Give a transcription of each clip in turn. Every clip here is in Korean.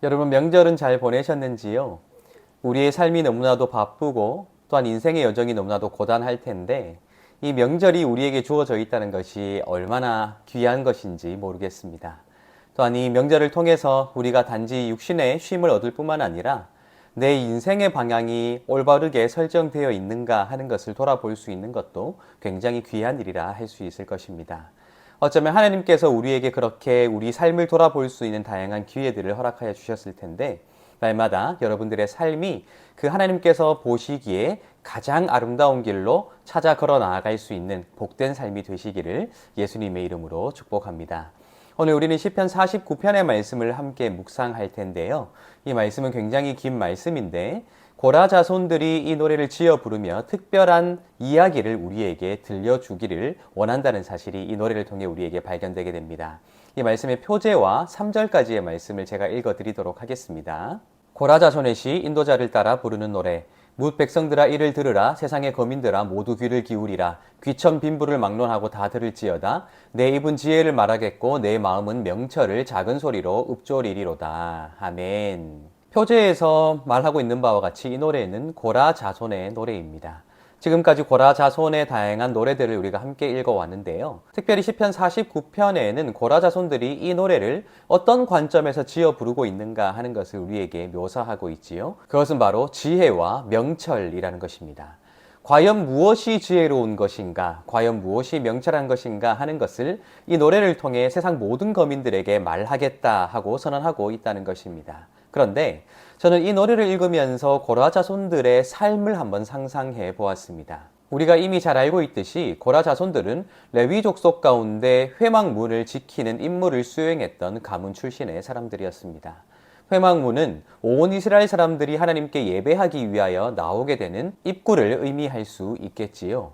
여러분 명절은 잘 보내셨는지요? 우리의 삶이 너무나도 바쁘고 또한 인생의 여정이 너무나도 고단할 텐데 이 명절이 우리에게 주어져 있다는 것이 얼마나 귀한 것인지 모르겠습니다. 또한 이 명절을 통해서 우리가 단지 육신의 쉼을 얻을 뿐만 아니라 내 인생의 방향이 올바르게 설정되어 있는가 하는 것을 돌아볼 수 있는 것도 굉장히 귀한 일이라 할 수 있을 것입니다. 어쩌면 하나님께서 우리에게 그렇게 우리 삶을 돌아볼 수 있는 다양한 기회들을 허락하여 주셨을 텐데 날마다 여러분들의 삶이 그 하나님께서 보시기에 가장 아름다운 길로 찾아 걸어 나아갈 수 있는 복된 삶이 되시기를 예수님의 이름으로 축복합니다. 오늘 우리는 시편 49편의 말씀을 함께 묵상할 텐데요. 이 말씀은 굉장히 긴 말씀인데 고라 자손들이 이 노래를 지어 부르며 특별한 이야기를 우리에게 들려주기를 원한다는 사실이 이 노래를 통해 우리에게 발견되게 됩니다. 이 말씀의 표제와 3절까지의 말씀을 제가 읽어드리도록 하겠습니다. 고라 자손의 시 인도자를 따라 부르는 노래. 뭇 백성들아 이를 들으라. 세상의 거민들아 모두 귀를 기울이라. 귀천 빈부를 막론하고 다 들을지어다. 내 입은 지혜를 말하겠고 내 마음은 명철을 작은 소리로 읊조리리로다. 아멘. 표제에서 말하고 있는 바와 같이 이 노래는 고라 자손의 노래입니다. 지금까지 고라 자손의 다양한 노래들을 우리가 함께 읽어왔는데요. 특별히 시편 49편에는 고라 자손들이 이 노래를 어떤 관점에서 지어 부르고 있는가 하는 것을 우리에게 묘사하고 있지요. 그것은 바로 지혜와 명철이라는 것입니다. 과연 무엇이 지혜로운 것인가, 과연 무엇이 명철한 것인가 하는 것을 이 노래를 통해 세상 모든 거민들에게 말하겠다 하고 선언하고 있다는 것입니다. 그런데 저는 이 노래를 읽으면서 고라 자손들의 삶을 한번 상상해 보았습니다. 우리가 이미 잘 알고 있듯이 고라 자손들은 레위 족속 가운데 회막문을 지키는 임무를 수행했던 가문 출신의 사람들이었습니다. 회막문은 온 이스라엘 사람들이 하나님께 예배하기 위하여 나오게 되는 입구를 의미할 수 있겠지요.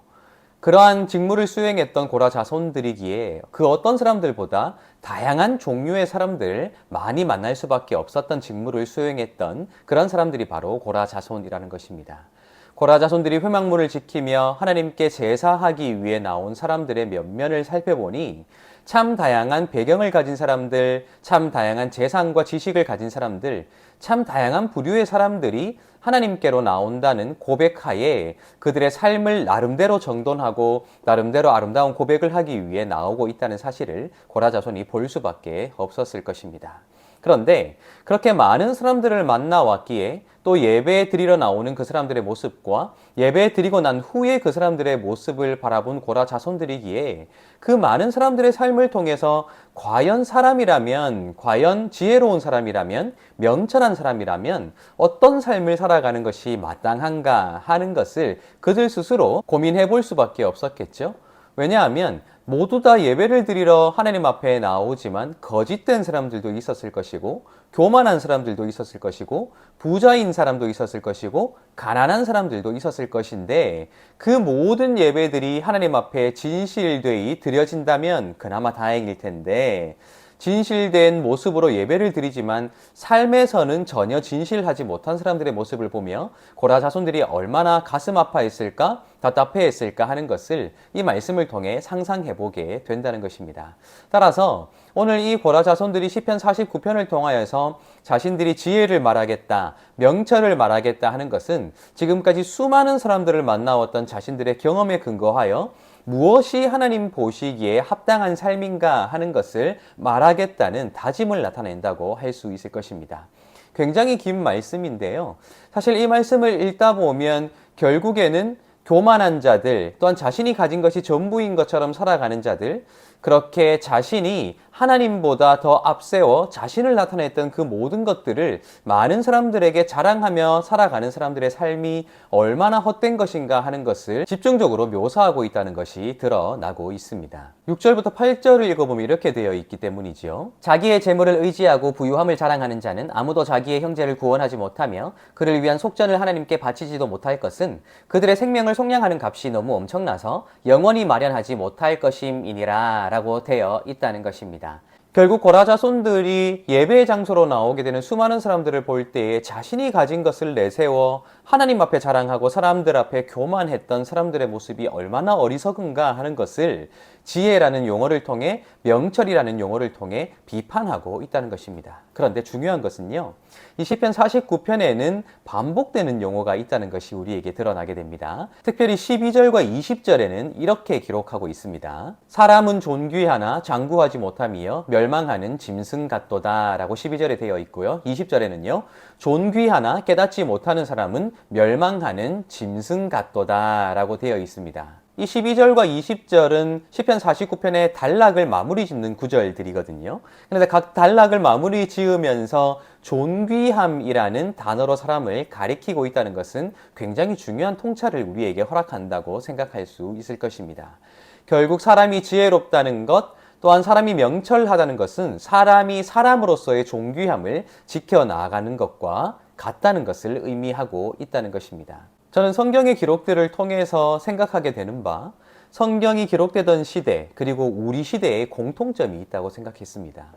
그러한 직무를 수행했던 고라 자손들이기에 그 어떤 사람들보다 다양한 종류의 사람들 많이 만날 수밖에 없었던 직무를 수행했던 그런 사람들이 바로 고라 자손이라는 것입니다. 고라 자손들이 회막문을 지키며 하나님께 제사하기 위해 나온 사람들의 면면을 살펴보니 참 다양한 배경을 가진 사람들, 참 다양한 재산과 지식을 가진 사람들, 참 다양한 부류의 사람들이 하나님께로 나온다는 고백하에 그들의 삶을 나름대로 정돈하고 나름대로 아름다운 고백을 하기 위해 나오고 있다는 사실을 고라 자손이 볼 수밖에 없었을 것입니다. 그런데 그렇게 많은 사람들을 만나왔기에 또 예배 드리러 나오는 그 사람들의 모습과 예배 드리고 난 후에 그 사람들의 모습을 바라본 고라 자손들이기에 그 많은 사람들의 삶을 통해서 과연 사람이라면, 과연 지혜로운 사람이라면, 명철한 사람이라면 어떤 삶을 살아가는 것이 마땅한가 하는 것을 그들 스스로 고민해 볼 수밖에 없었겠죠. 왜냐하면 모두 다 예배를 드리러 하나님 앞에 나오지만 거짓된 사람들도 있었을 것이고 교만한 사람들도 있었을 것이고 부자인 사람도 있었을 것이고 가난한 사람들도 있었을 것인데 그 모든 예배들이 하나님 앞에 진실되이 드려진다면 그나마 다행일 텐데 진실된 모습으로 예배를 드리지만 삶에서는 전혀 진실하지 못한 사람들의 모습을 보며 고라 자손들이 얼마나 가슴 아파했을까, 답답해했을까 하는 것을 이 말씀을 통해 상상해보게 된다는 것입니다. 따라서 오늘 이 고라 자손들이 시편 49편을 통하여서 자신들이 지혜를 말하겠다, 명철을 말하겠다 하는 것은 지금까지 수많은 사람들을 만나왔던 자신들의 경험에 근거하여 무엇이 하나님 보시기에 합당한 삶인가 하는 것을 말하겠다는 다짐을 나타낸다고 할 수 있을 것입니다. 굉장히 긴 말씀인데요. 사실 이 말씀을 읽다 보면 결국에는 교만한 자들, 또한 자신이 가진 것이 전부인 것처럼 살아가는 자들, 그렇게 자신이 하나님보다 더 앞세워 자신을 나타냈던 그 모든 것들을 많은 사람들에게 자랑하며 살아가는 사람들의 삶이 얼마나 헛된 것인가 하는 것을 집중적으로 묘사하고 있다는 것이 드러나고 있습니다. 6절부터 8절을 읽어보면 이렇게 되어 있기 때문이지요. 자기의 재물을 의지하고 부유함을 자랑하는 자는 아무도 자기의 형제를 구원하지 못하며 그를 위한 속전을 하나님께 바치지도 못할 것은 그들의 생명을 속량하는 값이 너무 엄청나서 영원히 마련하지 못할 것임이니라 라고 되어 있다는 것입니다. 결국 고라 자손들이 예배의 장소로 나오게 되는 수많은 사람들을 볼 때에 자신이 가진 것을 내세워 하나님 앞에 자랑하고 사람들 앞에 교만했던 사람들의 모습이 얼마나 어리석은가 하는 것을 지혜라는 용어를 통해, 명철이라는 용어를 통해 비판하고 있다는 것입니다. 그런데 중요한 것은요, 이 시편 49편에는 반복되는 용어가 있다는 것이 우리에게 드러나게 됩니다. 특별히 12절과 20절에는 이렇게 기록하고 있습니다. 사람은 존귀하나 장구하지 못하며 멸망하는 짐승 같도다 라고 12절에 되어 있고요. 20절에는요, 존귀하나 깨닫지 못하는 사람은 멸망하는 짐승 같도다 라고 되어 있습니다. 이 12절과 20절은 시편 49편의 단락을 마무리 짓는 구절들이거든요. 그런데 각 단락을 마무리 지으면서 존귀함이라는 단어로 사람을 가리키고 있다는 것은 굉장히 중요한 통찰을 우리에게 허락한다고 생각할 수 있을 것입니다. 결국 사람이 지혜롭다는 것, 또한 사람이 명철하다는 것은 사람이 사람으로서의 존귀함을 지켜나가는 것과 같다는 것을 의미하고 있다는 것입니다. 저는 성경의 기록들을 통해서 생각하게 되는 바, 성경이 기록되던 시대, 그리고 우리 시대에 공통점이 있다고 생각했습니다.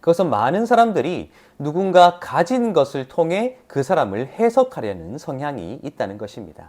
그것은 많은 사람들이 누군가 가진 것을 통해 그 사람을 해석하려는 성향이 있다는 것입니다.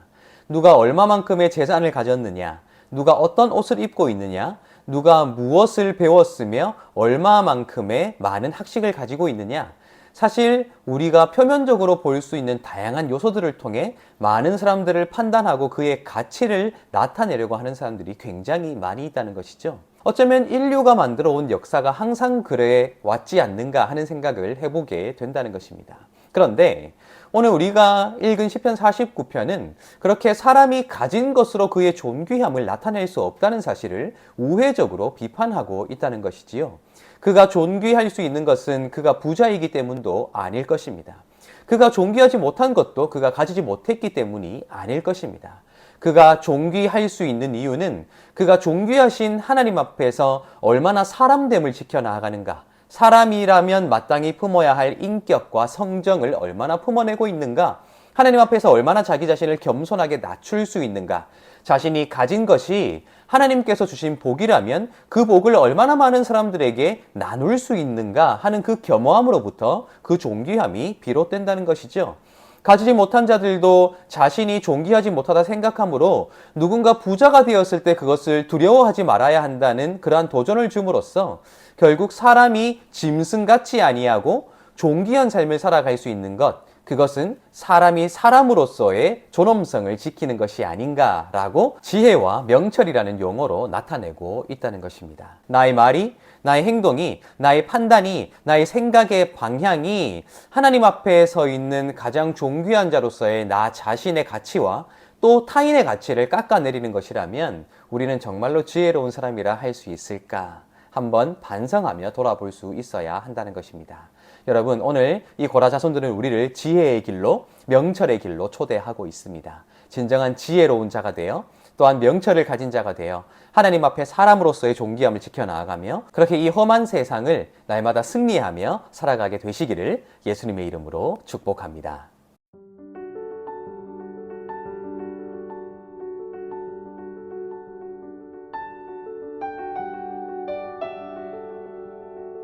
누가 얼마만큼의 재산을 가졌느냐, 누가 어떤 옷을 입고 있느냐, 누가 무엇을 배웠으며 얼마만큼의 많은 학식을 가지고 있느냐, 사실 우리가 표면적으로 볼 수 있는 다양한 요소들을 통해 많은 사람들을 판단하고 그의 가치를 나타내려고 하는 사람들이 굉장히 많이 있다는 것이죠. 어쩌면 인류가 만들어 온 역사가 항상 그래 왔지 않는가 하는 생각을 해보게 된다는 것입니다. 그런데 오늘 우리가 읽은 시편 49편은 그렇게 사람이 가진 것으로 그의 존귀함을 나타낼 수 없다는 사실을 우회적으로 비판하고 있다는 것이지요. 그가 존귀할 수 있는 것은 그가 부자이기 때문도 아닐 것입니다. 그가 존귀하지 못한 것도 그가 가지지 못했기 때문이 아닐 것입니다. 그가 존귀할 수 있는 이유는 그가 존귀하신 하나님 앞에서 얼마나 사람됨을 지켜나가는가, 사람이라면 마땅히 품어야 할 인격과 성정을 얼마나 품어내고 있는가, 하나님 앞에서 얼마나 자기 자신을 겸손하게 낮출 수 있는가, 자신이 가진 것이 하나님께서 주신 복이라면 그 복을 얼마나 많은 사람들에게 나눌 수 있는가 하는 그 겸허함으로부터 그 존귀함이 비롯된다는 것이죠. 가지지 못한 자들도 자신이 존귀하지 못하다 생각하므로 누군가 부자가 되었을 때 그것을 두려워하지 말아야 한다는 그러한 도전을 줌으로써 결국 사람이 짐승같이 아니하고 존귀한 삶을 살아갈 수 있는 것, 그것은 사람이 사람으로서의 존엄성을 지키는 것이 아닌가라고 지혜와 명철이라는 용어로 나타내고 있다는 것입니다. 나의 말이, 나의 행동이, 나의 판단이, 나의 생각의 방향이 하나님 앞에 서 있는 가장 존귀한 자로서의 나 자신의 가치와 또 타인의 가치를 깎아내리는 것이라면 우리는 정말로 지혜로운 사람이라 할 수 있을까? 한번 반성하며 돌아볼 수 있어야 한다는 것입니다. 여러분, 오늘 이 고라 자손들은 우리를 지혜의 길로, 명철의 길로 초대하고 있습니다. 진정한 지혜로운 자가 되어 또한 명철을 가진 자가 되어 하나님 앞에 사람으로서의 존귀함을 지켜나가며 그렇게 이 험한 세상을 날마다 승리하며 살아가게 되시기를 예수님의 이름으로 축복합니다.